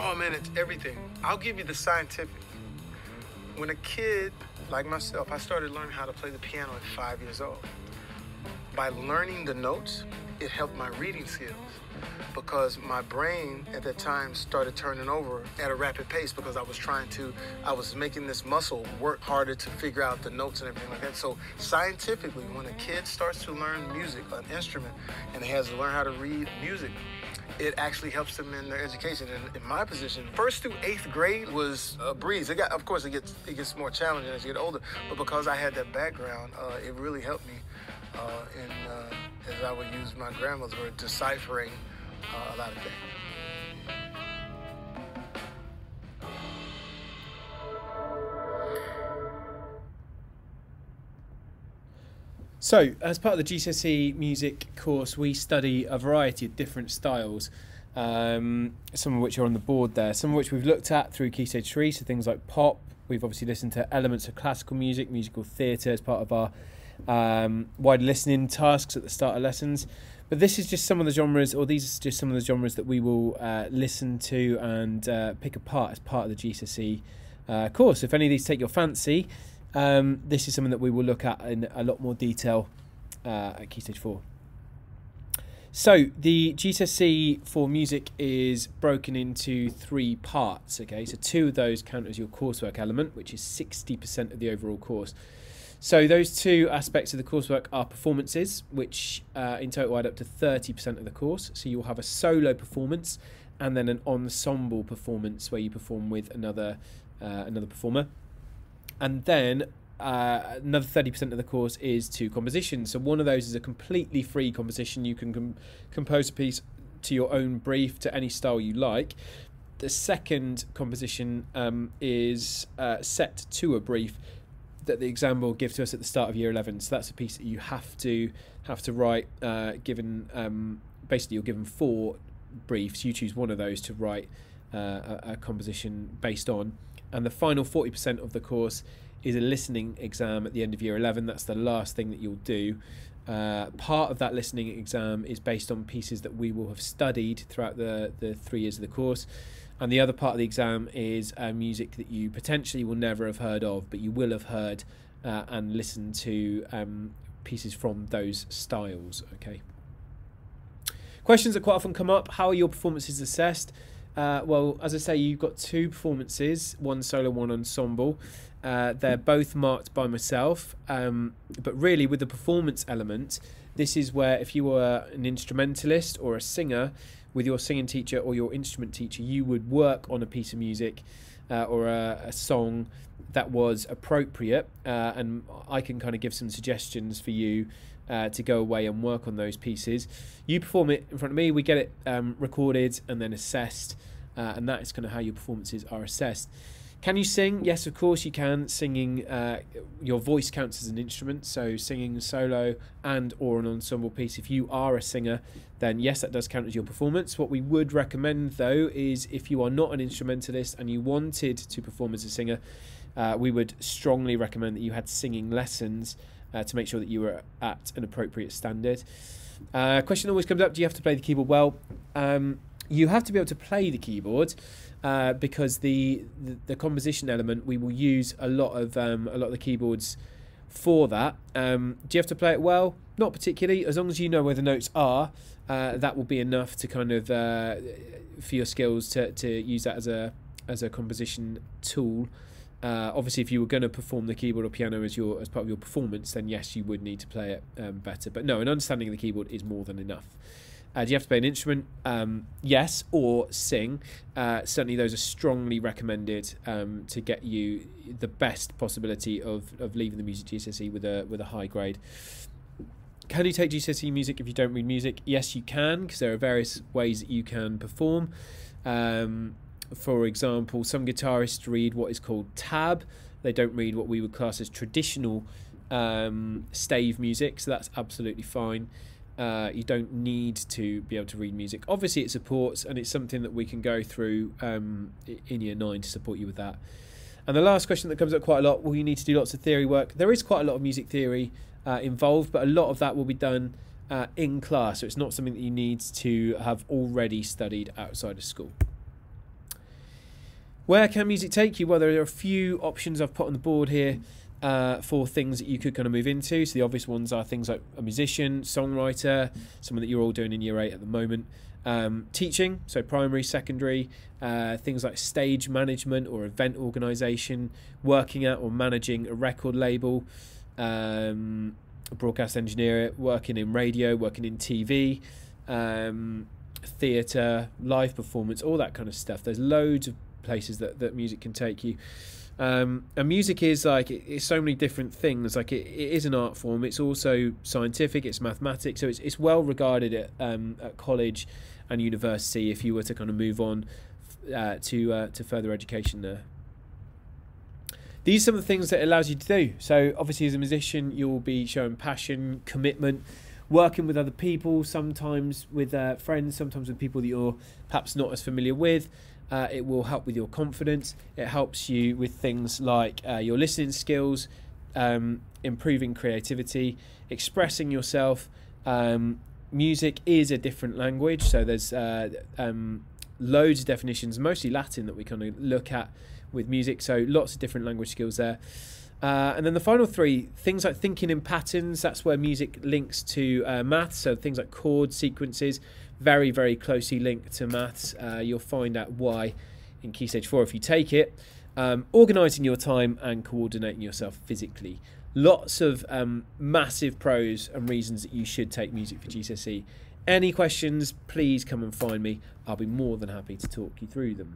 Oh man, it's everything. I'll give you the scientific. When a kid like myself, I started learning how to play the piano at 5 years old. By learning the notes, it helped my reading skills because my brain at that time started turning over at a rapid pace because I was making this muscle work harder to figure out the notes and everything like that. So scientifically, when a kid starts to learn music, an instrument, and he has to learn how to read music, it actually helps them in their education. And in my position, 1st through 8th grade was a breeze. Of course, it gets more challenging as you get older, but because I had that background, it really helped me as I would use my grandmother's word, deciphering a lot of things. So, as part of the GCSE music course, we study a variety of different styles, some of which are on the board there, some of which we've looked at through Key Stage 3, so things like pop. We've obviously listened to elements of classical music, musical theatre as part of our wide listening tasks at the start of lessons. But this is just some of the genres, or these are just some of the genres that we will listen to and pick apart as part of the GCSE course. If any of these take your fancy, this is something that we will look at in a lot more detail at Key Stage 4. So the GCSE for music is broken into 3 parts. Okay, so 2 of those count as your coursework element, which is 60% of the overall course. So those 2 aspects of the coursework are performances, which in total add up to 30% of the course. So you'll have a solo performance and then an ensemble performance where you perform with another performer. And then another 30% of the course is to composition. So one of those is a completely free composition. You can compose a piece to your own brief, to any style you like. The second composition is set to a brief that the exam will give to us at the start of year 11. So that's a piece that you have to write. Basically, you're given 4 briefs. You choose one of those to write a composition based on. And the final 40% of the course is a listening exam at the end of year 11. That's the last thing that you'll do. Part of that listening exam is based on pieces that we will have studied throughout the 3 years of the course. And the other part of the exam is music that you potentially will never have heard of, but you will have heard and listened to pieces from those styles. Okay. Questions that quite often come up: how are your performances assessed? Well, as I say, you've got 2 performances, one solo, one ensemble. They're both marked by myself, but really with the performance element, this is where if you were an instrumentalist or a singer, with your singing teacher or your instrument teacher, you would work on a piece of music or a song that was appropriate, and I can kind of give some suggestions for you to go away and work on those pieces. You perform it in front of me, we get it recorded and then assessed, and that is kind of how your performances are assessed. Can you sing? Yes, of course you can. Singing, your voice counts as an instrument, so singing solo and or an ensemble piece, if you are a singer, then yes, that does count as your performance. What we would recommend though is if you are not an instrumentalist and you wanted to perform as a singer, we would strongly recommend that you had singing lessons to make sure that you were at an appropriate standard. Question always comes up: do you have to play the keyboard well? You have to be able to play the keyboard because the composition element, we will use a lot of the keyboards for that. Do you have to play it well? Not particularly. As long as you know where the notes are, that will be enough to kind of for your skills to use that as a composition tool. Obviously, if you were going to perform the keyboard or piano as part of your performance, then yes, you would need to play it better. But no, an understanding of the keyboard is more than enough. Do you have to play an instrument? Yes, or sing. Certainly, those are strongly recommended to get you the best possibility of leaving the music GCSE with a high grade. Can you take GCSE music if you don't read music? Yes, you can, because there are various ways that you can perform. For example, some guitarists read what is called tab. They don't read what we would class as traditional stave music, so that's absolutely fine. You don't need to be able to read music. Obviously it supports, and it's something that we can go through in year 9 to support you with that. And the last question that comes up quite a lot: will you need to do lots of theory work? There is quite a lot of music theory involved, but a lot of that will be done in class, so it's not something that you need to have already studied outside of school. Where can music take you? Well, there are a few options I've put on the board here for things that you could kind of move into. So the obvious ones are things like a musician, songwriter, someone that you're all doing in year 8 at the moment. Teaching, so primary, secondary, things like stage management or event organisation, working at or managing a record label, a broadcast engineer, working in radio, working in TV, theatre, live performance, all that kind of stuff. There's loads of places that music can take you. And music is like, it's so many different things. Like it is an art form. It's also scientific. It's mathematics. So it's well regarded at college and university if you were to kind of move on to further education there. These are some of the things that it allows you to do. So obviously as a musician, you'll be showing passion, commitment, working with other people, sometimes with friends, sometimes with people that you're perhaps not as familiar with. It will help with your confidence. It helps you with things like your listening skills, improving creativity, expressing yourself. Music is a different language, so there's loads of definitions, mostly Latin, that we kind of look at with music, so lots of different language skills there. And then the final 3, things like thinking in patterns, that's where music links to maths, so things like chord sequences, very, very closely linked to maths. You'll find out why in Key Stage 4 if you take it. Organising your time and coordinating yourself physically. Lots of massive pros and reasons that you should take music for GCSE. Any questions, please come and find me. I'll be more than happy to talk you through them.